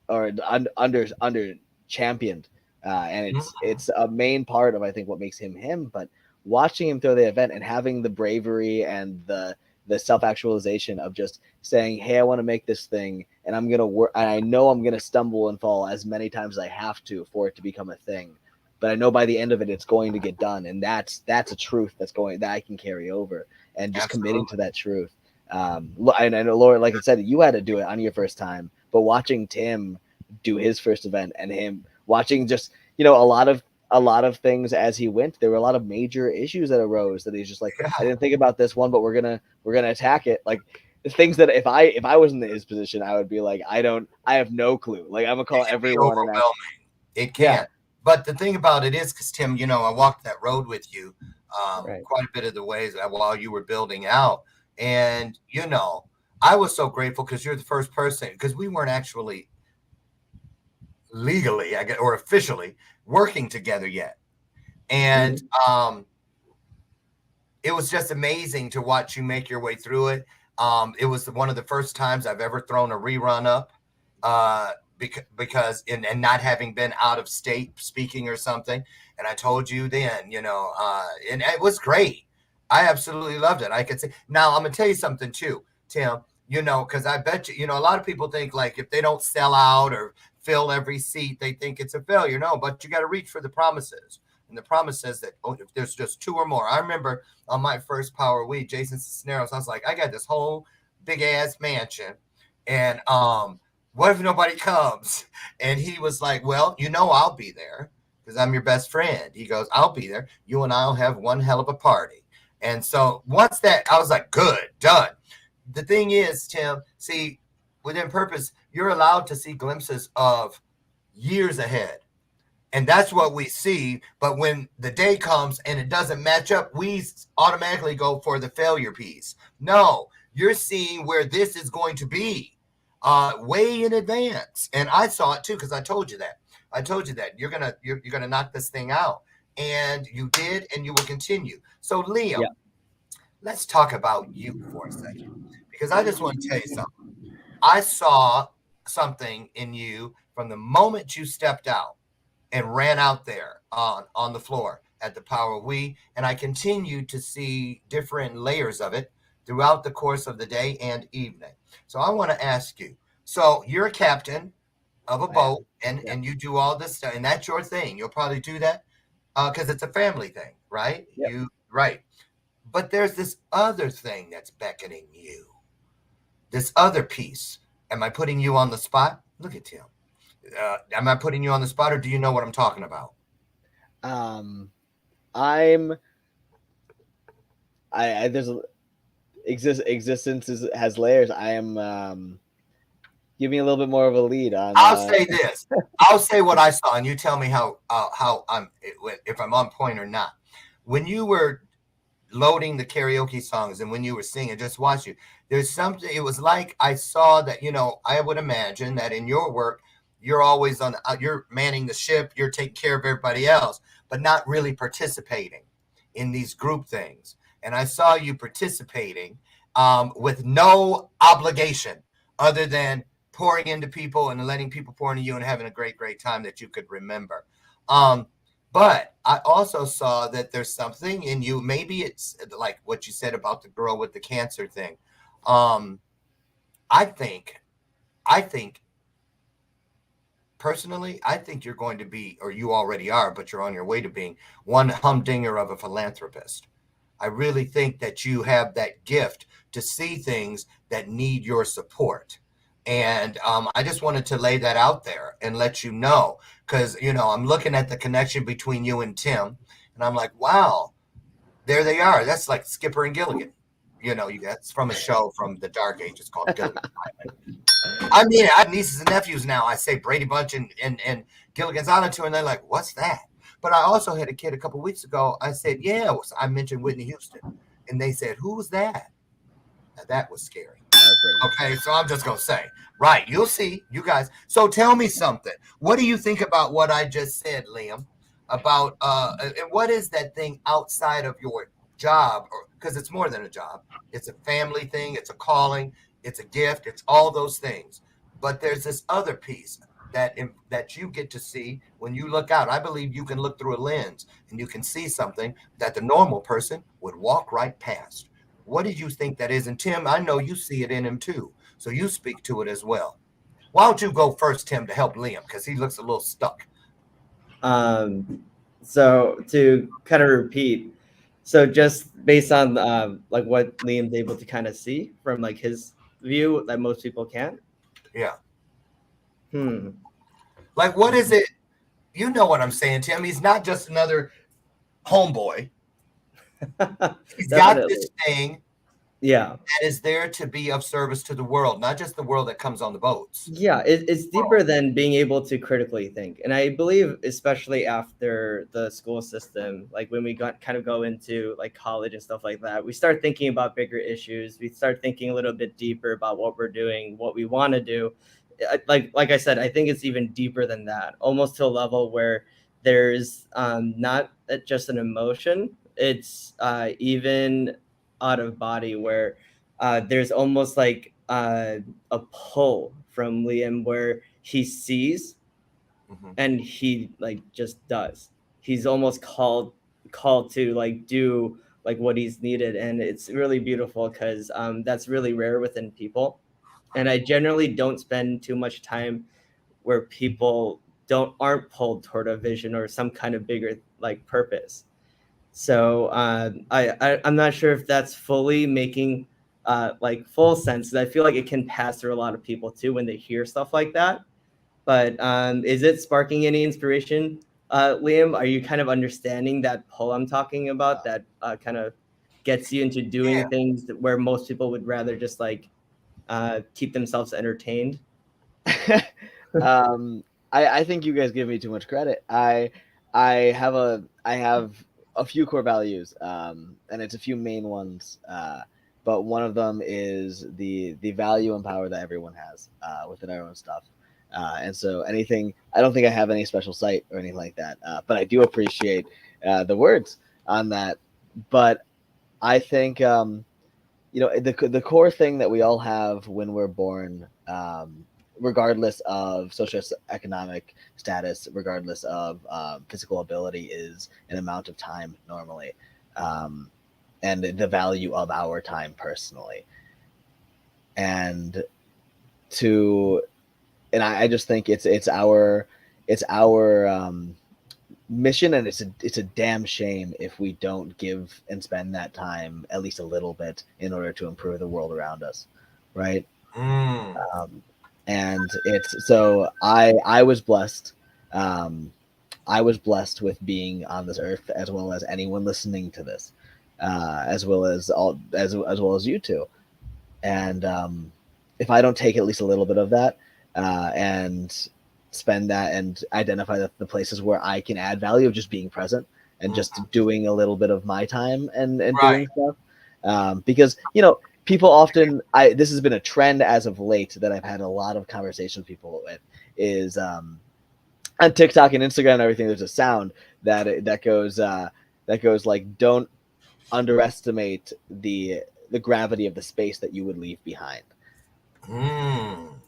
or under championed. And it's a main part of, I think, what makes him him. But watching him throw the event and having the bravery and the self-actualization of just saying, hey, I want to make this thing, and I'm going to work, and I know I'm going to stumble and fall as many times as I have to for it to become a thing. But I know by the end of it, it's going to get done. And that's a truth that I can carry over, and just committing to that truth. And I know, Laura, like I said, you had to do it on your first time, but watching Tim do his first event and him watching just, a lot of things as he went, there were a lot of major issues that arose that he's just like, I didn't think about this one, but we're gonna attack it. Like things that if I was in his position, I would be like, I have no clue. Like I'm gonna call everyone. Overwhelming. It can. Yeah. But the thing about it is, because Tim, I walked that road with you quite a bit of the ways while you were building out. And, I was so grateful because you're the first person, because we weren't actually legally, I guess, or officially working together yet. And it was just amazing to watch you make your way through it. It was one of the first times I've ever thrown a rerun up because and not having been out of state speaking or something. And I told you then, and it was great. I absolutely loved it. I could say, now I'm going to tell you something too, Tim, because I bet you, a lot of people think like if they don't sell out or fill every seat, they think it's a failure. No, but you got to reach for the promises. And the promise says that if there's just 2 or more. I remember on my first Power of We, Jason Cisneros, I was like, I got this whole big ass mansion. And what if nobody comes? And he was like, well, I'll be there because I'm your best friend. He goes, I'll be there. You and I'll have one hell of a party. And so once that, I was like, good, done. The thing is, Tim, see, within purpose, you're allowed to see glimpses of years ahead. And that's what we see. But when the day comes and it doesn't match up, we automatically go for the failure piece. No, you're seeing where this is going to be way in advance. And I saw it too, because I told you that. You're gonna knock this thing out. And you did, and you will continue. So, Liam, let's talk about you for a second, because I just want to tell you something. I saw something in you from the moment you stepped out and ran out there on the floor at the Power of We, and I continued to see different layers of it throughout the course of the day and evening. So I want to ask you, so you're a captain of a boat, and you do all this stuff, and that's your thing. You'll probably do that because it's a family thing, right? Yep. Right. But there's this other thing that's beckoning you. This other piece. Am I putting you on the spot? Look at Tim. Am I putting you on the spot, or do you know what I'm talking about? There's existence has layers. I am give me a little bit more of a lead on. I'll say this. I'll say what I saw, and you tell me how I'm, if I'm on point or not. When you were loading the karaoke songs and when you were singing, just watch you. There's something. It was like I saw that. I would imagine that in your work, you're always you're manning the ship. You're taking care of everybody else, but not really participating in these group things. And I saw you participating with no obligation other than pouring into people and letting people pour into you and having a great time that you could remember. But I also saw that there's something in you. Maybe it's like what you said about the girl with the cancer thing. I think personally, I think you're going to be, or you already are, but you're on your way to being one humdinger of a philanthropist. I really think that you have that gift to see things that need your support. And I just wanted to lay that out there and let you know, because, I'm looking at the connection between you and Tim, and I'm like, wow, there they are. That's like Skipper and Gilligan. That's from a show from the Dark Ages called Gilligan Island. I mean, I have nieces and nephews now. I say Brady Bunch and Gilligan's Island to, and they're like, what's that? But I also had a kid a couple weeks ago. I said, yeah, I mentioned Whitney Houston. And they said, who was that? Now, that was scary. Okay, so I'm just going to say, right, you'll see, you guys. So tell me something. What do you think about what I just said, Liam? About, and what is that thing outside of your job? Because it's more than a job. It's a family thing. It's a calling. It's a gift. It's all those things. But there's this other piece that you get to see when you look out. I believe you can look through a lens and you can see something that the normal person would walk right past. What do you think that is? And Tim, I know you see it in him too. So you speak to it as well. Why don't you go first, Tim, to help Liam? Because he looks a little stuck. So to kind of repeat, so just based on like what Liam's able to kind of see from like his view that most people can't. Yeah. Hmm. Like, what is it? You know what I'm saying, Tim. He's not just another homeboy. He's got this thing that is there to be of service to the world, not just the world that comes on the boats. Yeah, it's deeper than being able to critically think. And I believe, especially after the school system, like when we kind of go into like college and stuff like that, we start thinking about bigger issues. We start thinking a little bit deeper about what we're doing, what we want to do. Like I said, I think it's even deeper than that, almost to a level where there's not just an emotion, it's even out of body, where there's almost like a pull from Liam where he sees and he like just does. He's almost called to like do like what he's needed, and it's really beautiful because that's really rare within people. And I generally don't spend too much time where people aren't pulled toward a vision or some kind of bigger like purpose. So I'm not sure if that's fully making like full sense. I feel like it can pass through a lot of people too when they hear stuff like that. But is it sparking any inspiration, Liam? Are you kind of understanding that pull I'm talking about that kind of gets you into doing things where most people would rather just like keep themselves entertained? I think you guys give me too much credit. I have a few core values, and it's a few main ones. But one of them is the value and power that everyone has within our own stuff. And so anything, I don't think I have any special sight or anything like that. But I do appreciate the words on that. But I think the core thing that we all have when we're born, regardless of socioeconomic status, regardless of physical ability, is an amount of time normally, and the value of our time personally. And I just think it's our mission, and it's a damn shame if we don't give and spend that time at least a little bit in order to improve the world around us, right? And it's so I was blessed. I was blessed with being on this earth, as well as anyone listening to this, as well as you two. And if I don't take at least a little bit of that and spend that and identify the places where I can add value of just being present and just doing a little bit of my time and doing stuff, because people often, this has been a trend as of late that I've had a lot of conversations with people with, is on TikTok and Instagram and everything, there's a sound that goes like, don't underestimate the gravity of the space that you would leave behind.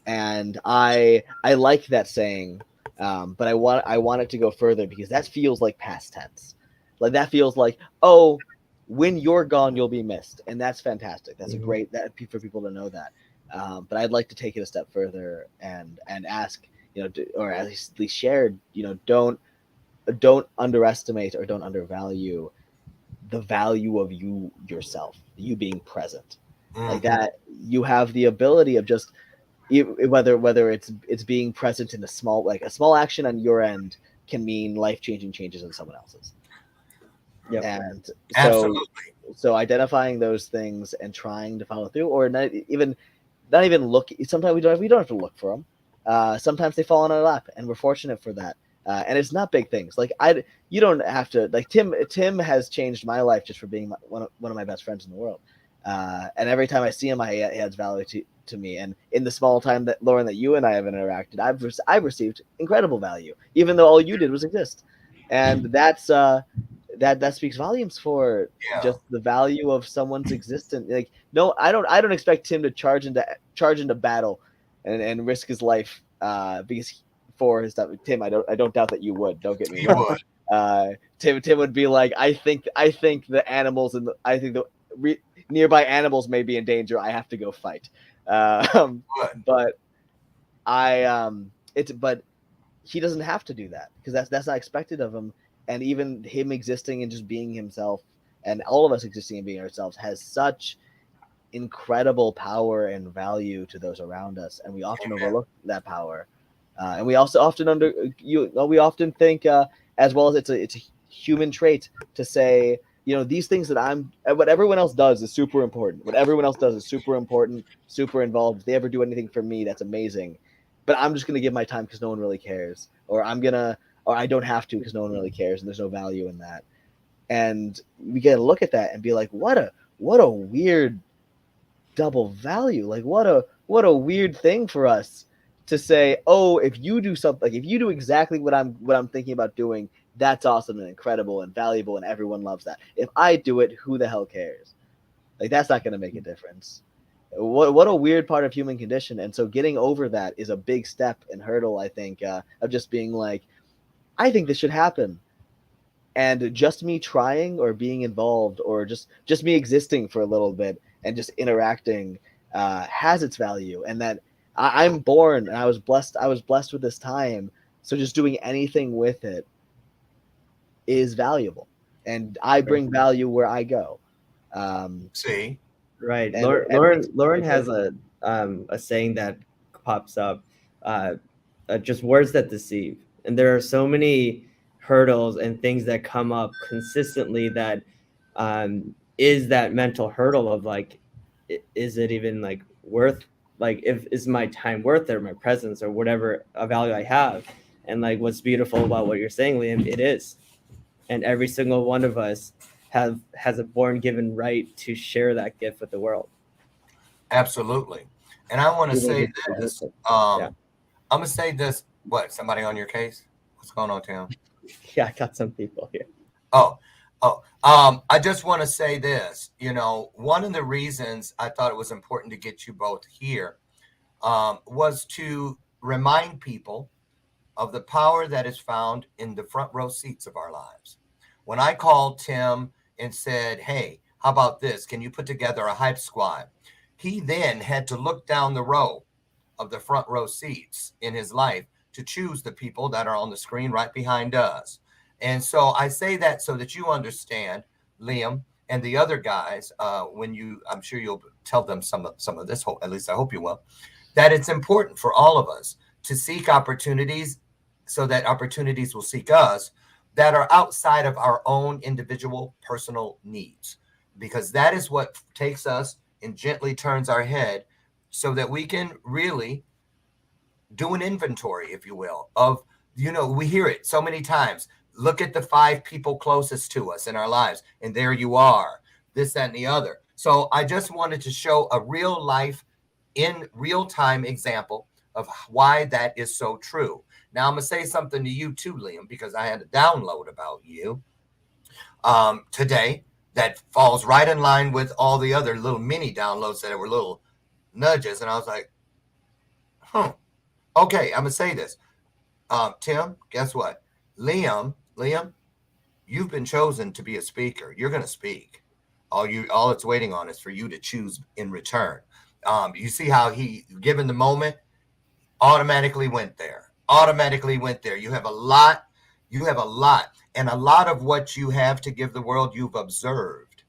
And I like that saying, but I want it to go further, because that feels like past tense. Like that feels like, oh, when you're gone, you'll be missed, and that's fantastic. That's a great that for people to know that. But I'd like to take it a step further and ask, or at least share, don't underestimate or don't undervalue the value of you yourself, you being present. Like that, you have the ability of just, whether it's being present in a small action on your end can mean life-changing changes in someone else's. Yep. And Absolutely. so identifying those things and trying to follow through, or not even look. Sometimes we don't have to look for them. Sometimes they fall on our lap, and we're fortunate for that. And it's not big things. Like you don't have to, like Tim has changed my life just for being one of my best friends in the world. And every time I see him, he adds value to me. And in the small time that Lauren, that you and I have interacted, I've received incredible value, even though all you did was exist. And that's that speaks volumes for just the value of someone's existence. Like, no, I don't expect Tim to charge into battle and risk his life because for his stuff. Tim, I don't doubt that you would. Don't get me wrong. Tim would be like, I think the animals I think the nearby animals may be in danger. I have to go fight. But but he doesn't have to do that, because that's not expected of him. And even him existing and just being himself, and all of us existing and being ourselves, has such incredible power and value to those around us, and we often overlook that power. And we also often we often think, as well as it's a human trait to say, these things that what everyone else does is super important. What everyone else does is super important, super involved. If they ever do anything for me, that's amazing. But I'm just going to give my time because no one really cares. Or I don't have to because no one really cares, and there's no value in that. And we got to look at that and be like, what a weird double value. Like, what a weird thing for us to say, oh, if you do something, like if you do exactly what I'm thinking about doing, that's awesome and incredible and valuable, and everyone loves that. If I do it, who the hell cares? Like, that's not going to make a difference. What a weird part of human condition. And so getting over that is a big step and hurdle, I think, of just being like, I think this should happen. And just me trying or being involved, or just me existing for a little bit and just interacting has its value. And that I'm born and I was blessed with this time. So just doing anything with it is valuable. And I bring value where I go. See? Right. Lauren has a saying that pops up, just words that deceive. And there are so many hurdles and things that come up consistently that is that mental hurdle of like, is it even like worth, like, is my time worth it, or my presence, or whatever a value I have? And like, what's beautiful about what you're saying, Liam, it is. And every single one of us has a born given right to share that gift with the world. Absolutely. And I want to say this. I'm going to say this. What, somebody on your case? What's going on, Tim? Yeah, I got some people here. I just want to say this. One of the reasons I thought it was important to get you both here was to remind people of the power that is found in the front row seats of our lives. When I called Tim and said, hey, how about this? Can you put together a hype squad? He then had to look down the row of the front row seats in his life to choose the people that are on the screen right behind us. And so I say that so that you understand, Liam, and the other guys, I'm sure you'll tell them some of this, at least I hope you will, that it's important for all of us to seek opportunities so that opportunities will seek us that are outside of our own individual personal needs, because that is what takes us and gently turns our head so that we can really do an inventory, if you will, of, we hear it so many times. Look at the 5 people closest to us in our lives, and there you are, this, that, and the other. So I just wanted to show a real life, in real time example of why that is so true. Now I'm going to say something to you too, Liam, because I had a download about you today that falls right in line with all the other little mini downloads that were little nudges. And I was like, Okay, I'm gonna say this. Tim, guess what? Liam, you've been chosen to be a speaker. You're gonna speak. All it's waiting on is for you to choose in return. You see how he, given the moment, automatically went there. Automatically went there. You have a lot. You have a lot, and a lot of what you have to give the world, you've observed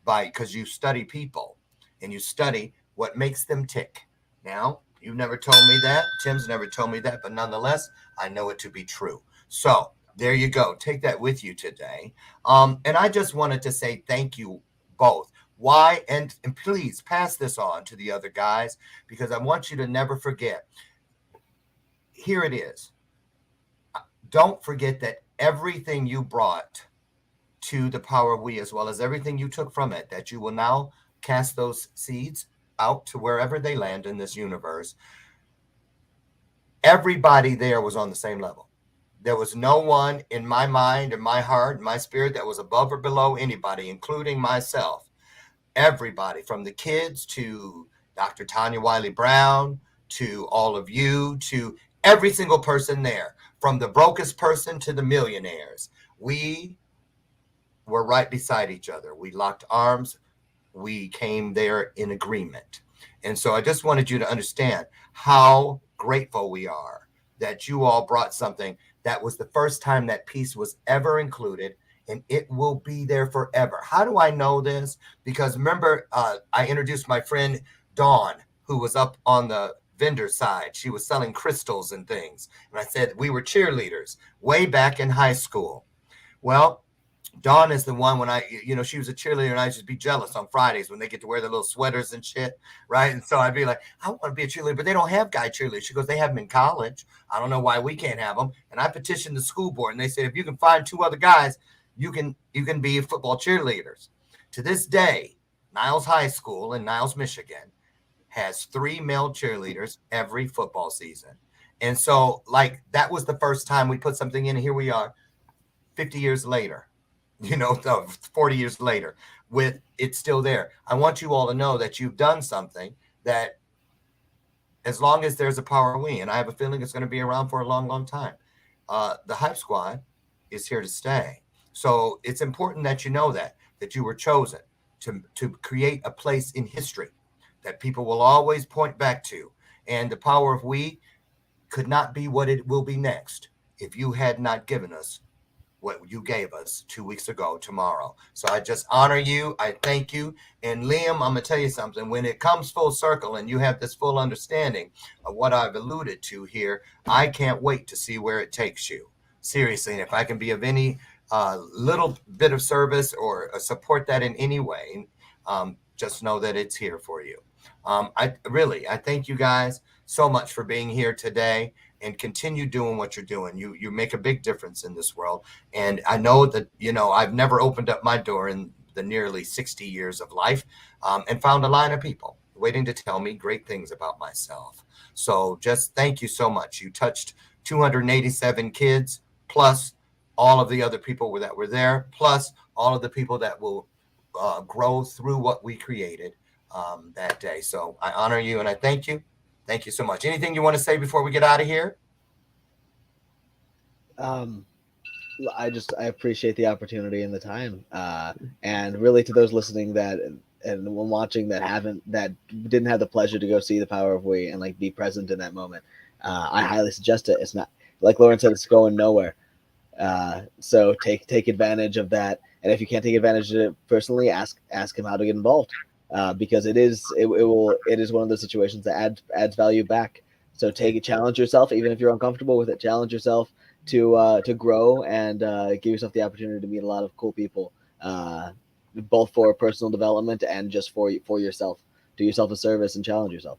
because you study people and you study what makes them tick. Now, you've never told me that. Tim's never told me that, but nonetheless, I know it to be true. So there you go. Take that with you today. And I just wanted to say thank you both. Why? And please pass this on to the other guys, because I want you to never forget. Here it is. Don't forget that everything you brought to the Power of We, as well as everything you took from it, that you will now cast those seeds out to wherever they land in this universe. Everybody there was on the same level. There was no one in my mind, in my heart, in my spirit that was above or below anybody, including myself. Everybody, from the kids to Dr. Tanya Wiley Brown, to all of you, to every single person there, from the brokest person to the millionaires. We were right beside each other. We locked arms. We came there in agreement. And so I just wanted you to understand how grateful we are that you all brought something that was the first time that piece was ever included, and it will be there forever. How do I know this? Because remember, I introduced my friend Dawn, who was up on the vendor side. She was selling crystals and things. And I said, we were cheerleaders way back in high school. Well, Dawn is the one when she was a cheerleader, and I just be jealous on Fridays when they get to wear their little sweaters and shit, right? And so I'd be like, I want to be a cheerleader, but they don't have guy cheerleaders. She goes, they have them in college. I don't know why we can't have them. And I petitioned the school board, and they said, if you can find 2 other guys, you can be football cheerleaders. To this day, Niles High School in Niles, Michigan, has 3 male cheerleaders every football season. And so, like, that was the first time we put something in, and here we are 50 years later. 40 years later, with it's still there. I want you all to know that you've done something that, as long as there's a Power We, and I have a feeling it's going to be around for a long, long time, the Hype Squad is here to stay. So it's important that you know that you were chosen to create a place in history that people will always point back to. And the Power of We could not be what it will be next if you had not given us what you gave us 2 weeks ago tomorrow. So I just honor you. I thank you. And Liam, I'm going to tell you something. When it comes full circle and you have this full understanding of what I've alluded to here, I can't wait to see where it takes you. Seriously. And if I can be of any little bit of service or support that in any way, just know that it's here for you. I thank you guys so much for being here today, and continue doing what you're doing. You make a big difference in this world. And I know that, I've never opened up my door in the nearly 60 years of life and found a line of people waiting to tell me great things about myself. So just thank you so much. You touched 287 kids, plus all of the other people that were there, plus all of the people that will grow through what we created that day. So I honor you and I thank you. Thank you so much. Anything you want to say before we get out of here? I appreciate the opportunity and the time. And really, to those listening and watching that didn't have the pleasure to go see the Power of We and like be present in that moment, I highly suggest it. It's not, like Lauren said, it's going nowhere. So take advantage of that. And if you can't take advantage of it personally, ask him how to get involved. Because it is one of those situations that adds value back. So challenge yourself, even if you're uncomfortable with it. Challenge yourself to grow and give yourself the opportunity to meet a lot of cool people, both for personal development and just for yourself. Do yourself a service and challenge yourself.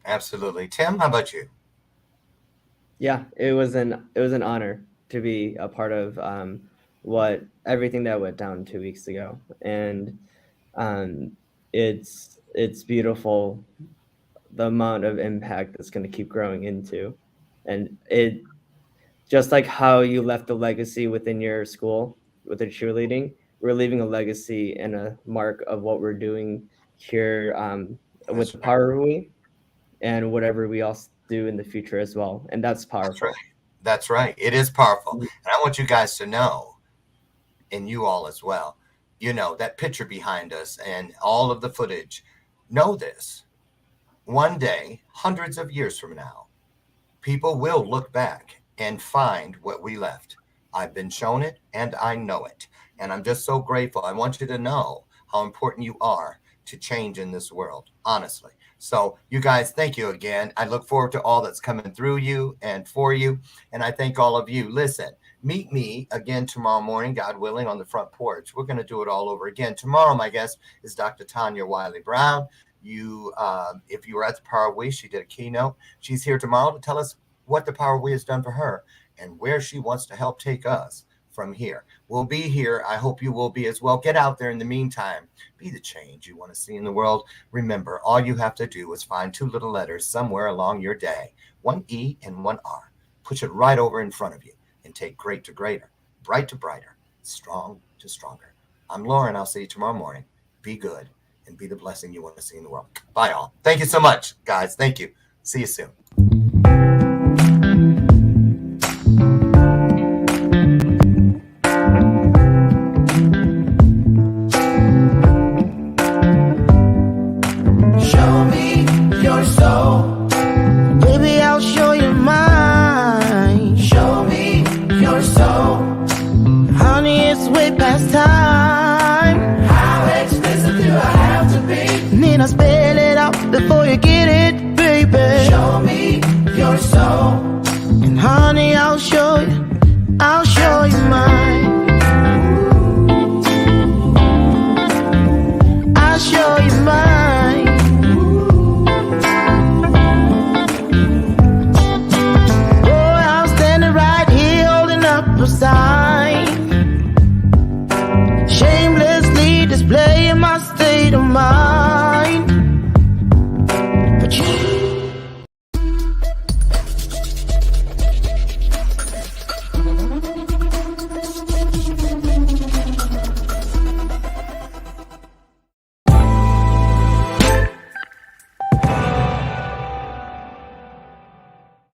Absolutely. Tim, how about you? Yeah, it was an honor to be a part of everything that went down 2 weeks ago, and it's beautiful the amount of impact that's going to keep growing into. And it, just like how you left a legacy within your school with the cheerleading, we're leaving a legacy and a mark of what we're doing here with the Power We, and whatever we all do in the future as well. And that's powerful. That's right. It is powerful. And I want you guys to know, and you all as well, you know, that picture behind us and all of the footage, know this. One day, hundreds of years from now, people will look back and find what we left. I've been shown it and I know it. And I'm just so grateful. I want you to know how important you are to change in this world, honestly. So you guys, thank you again. I look forward to all that's coming through you and for you. And I thank all of you. Listen, meet me again tomorrow morning, God willing, on the front porch. We're going to do it all over again. Tomorrow, my guest is Dr. Tanya Wiley Brown. You, if you were at the Power of We, she did a keynote. She's here tomorrow to tell us what the Power of We has done for her and where she wants to help take us from here. We'll be here. I hope you will be as well. Get out there in the meantime. Be the change you want to see in the world. Remember, all you have to do is find two little letters somewhere along your day, one E and one R. Push it right over in front of you and take great to greater, bright to brighter, strong to stronger. I'm Lauren. I'll see you tomorrow morning. Be good and be the blessing you want to see in the world. Bye, all. Thank you so much, guys. Thank you. See you soon.